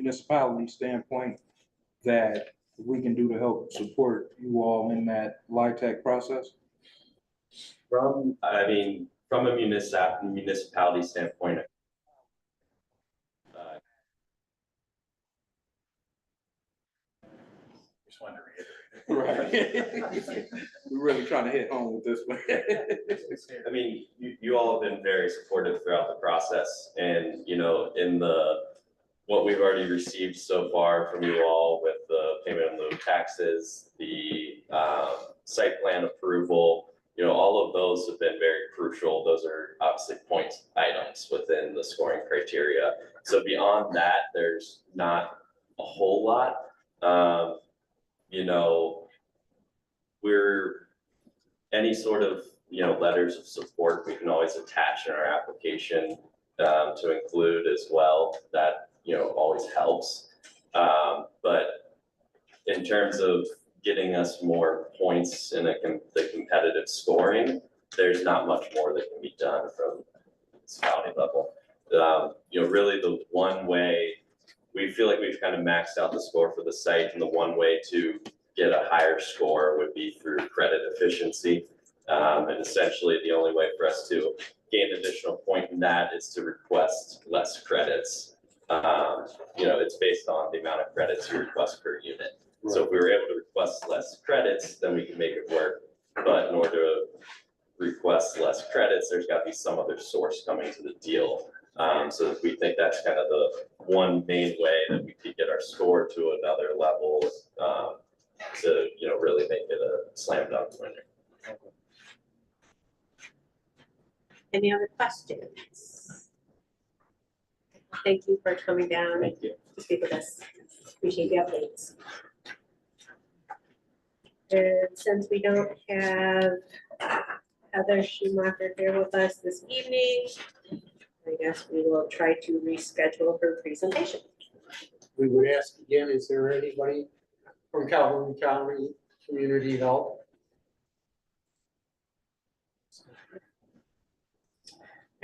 municipality standpoint that we can do to help support you all in that LIHTC process? I mean, from a municipality standpoint, Just wanted to reiterate. Right. We're really trying to hit home with this one. I mean, you all have been very supportive throughout the process, and you know, in what we've already received so far from you all with the payment in lieu of taxes, the site plan approval, you know, all of those have been very crucial. Those are obviously point items within the scoring criteria. So beyond that, there's not a whole lot. You know, any sort of, you know, letters of support we can always attach in our application to include as well. That, you know, always helps. But in terms of getting us more points in the competitive scoring, there's not much more that can be done from the municipality level. You know, really the one way we feel like we've kind of maxed out the score for the site, and the one way to get a higher score would be through credit efficiency. And essentially the only way for us to gain additional point in that is to request less credits. You know, it's based on the amount of credits you request per unit. Right. So if we were able to request less credits, then we can make it work. But in order to request less credits, there's got to be some other source coming to the deal. So we think that's kind of the one main way that we could get our score to another level to, you know, really make it a slam dunk winner. Any other questions? Thank you for coming down to speak with us. Appreciate the updates. And since we don't have Heather Schumacher here with us this evening, I guess we will try to reschedule her presentation. We would ask again, is there anybody from Calhoun County Community Health?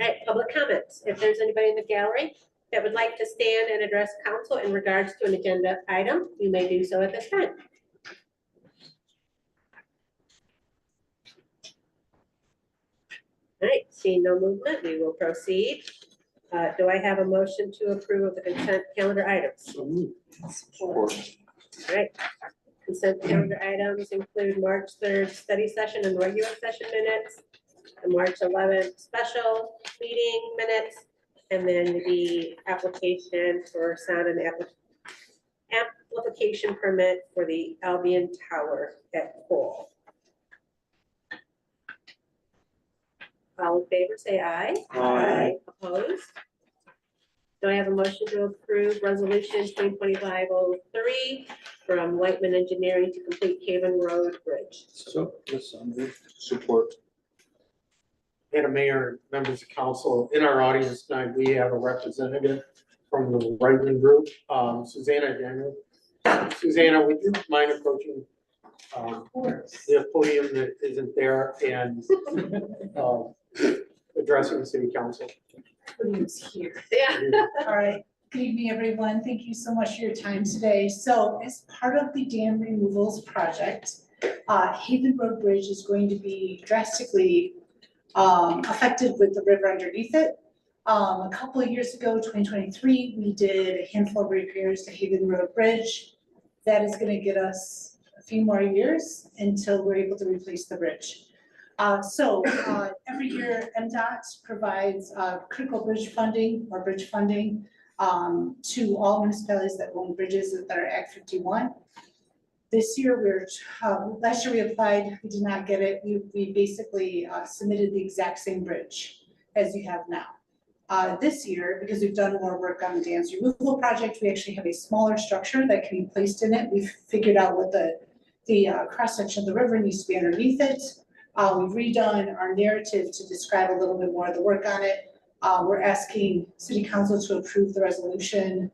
All right, public comments. If there's anybody in the gallery that would like to stand and address council in regards to an agenda item, you may do so at this time. All right, seeing no movement, we will proceed. Do I have a motion to approve of the consent calendar items? Support. All right, consent calendar items include March 3rd study session and regular session minutes, the March 11th special meeting minutes, and then the application for sound and application permit for the Albion Tower at Cole. All in favor, say aye. Aye. Opposed? Do I have a motion to approve resolution 2025-03 from Whiteman Engineering to complete Haven Road Bridge? So, support. Madam Mayor, members of council, in our audience tonight, we have a representative from the Whiteman Group, Susanna Daniel. Susanna, would you mind approaching the podium that isn't there and addressing the city council? Who's here? Yeah. All right. Good evening, everyone. Thank you so much for your time today. So as part of the dam removals project, Haven Road Bridge is going to be drastically affected with the river underneath it. A couple of years ago, 2023, we did a handful of repairs to Haven Road Bridge. That is going to get us a few more years until we're able to replace the bridge. Every year MDOT provides critical bridge funding or bridge funding to all municipalities that own bridges that are Act 51. This year, last year we applied, we did not get it. We basically submitted the exact same bridge as you have now. This year, because we've done more work on the dams removal project, we actually have a smaller structure that can be placed in it. We've figured out what the cross section of the river needs to be underneath it. We've redone our narrative to describe a little bit more of the work on it. We're asking City Council to approve the resolution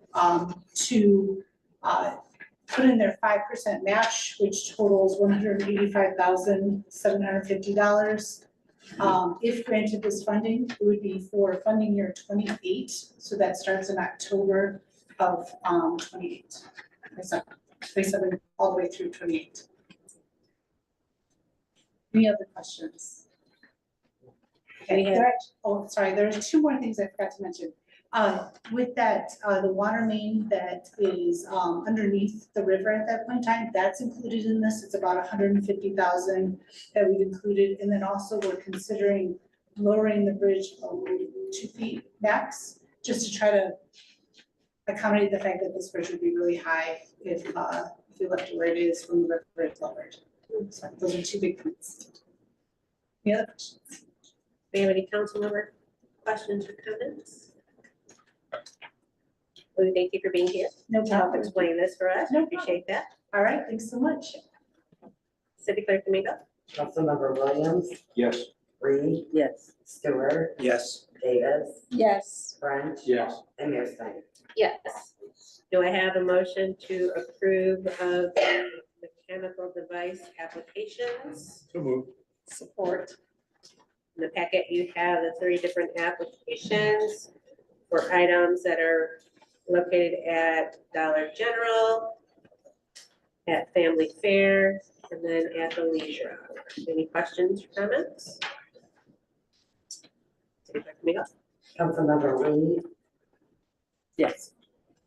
to put in their 5% match, which totals $185,750. If granted this funding, it would be for funding year 28. So that starts in October of 28. 27 all the way through 28. Any other questions? Okay, oh, sorry, there's two more things I forgot to mention. With that, the water main that is underneath the river at that point in time, that's included in this. It's about 150,000 that we've included. And then also we're considering lowering the bridge 2 feet max, just to try to accommodate the fact that this bridge would be really high if you left it where it is when the river is lowered. So those are two big points. Any other questions? Do we have any council member questions or comments? Well, thank you for being here No to help problem. explain this for us. No Appreciate that. All right, thanks so much. City Clerk Domingo? Councilmember Williams, Yes. Reed, Yes. Stewart, Yes. Davis, Yes. French, Yes. and Mayor Snyder. Yes. Do I have a motion to approve of mechanical device applications? So moved. Support. In the packet, you have the 3 different applications for items that are located at Dollar General, at Family Fair, and then at the Leisure Hour. Any questions or comments? City Clerk Domingo? Councilmember Reed, Yes.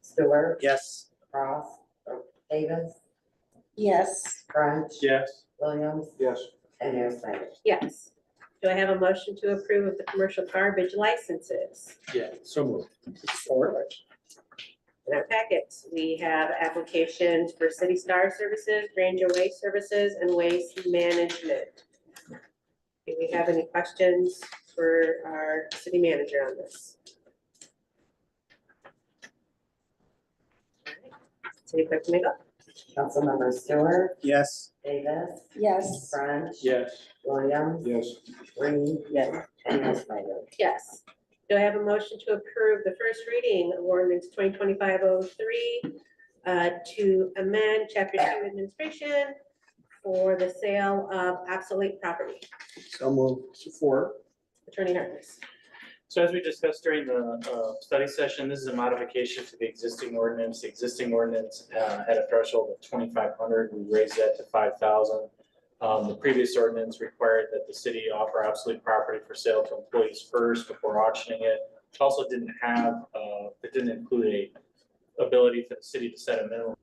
Stewart, Yes. Cross, Davis, Yes. French, Yes. Williams, Yes. and Mayor Snyder. Yes. Do I have a motion to approve of the commercial garbage licenses? Yeah, so moved. Support. In our packets, we have applications for City Star Services, Granger Waste Services, and Waste Management. Do we have any questions for our city manager on this? City Clerk Domingo? Councilmember Stewart, Yes. Davis, Yes. French, Yes. Williams, Yes. Reed, Yes. and Mayor Snyder. Yes. Do I have a motion to approve the first reading of ordinance 2025-03 to amend chapter 2 administration for the sale of obsolete property? So moved. Support. Attorney Harkness. So as we discussed during the study session, this is a modification to the existing ordinance. The existing ordinance had a threshold of 2,500. We raised that to 5,000. The previous ordinance required that the city offer obsolete property for sale to employees first before auctioning it. It also didn't have, it didn't include a ability for the city to set a minimum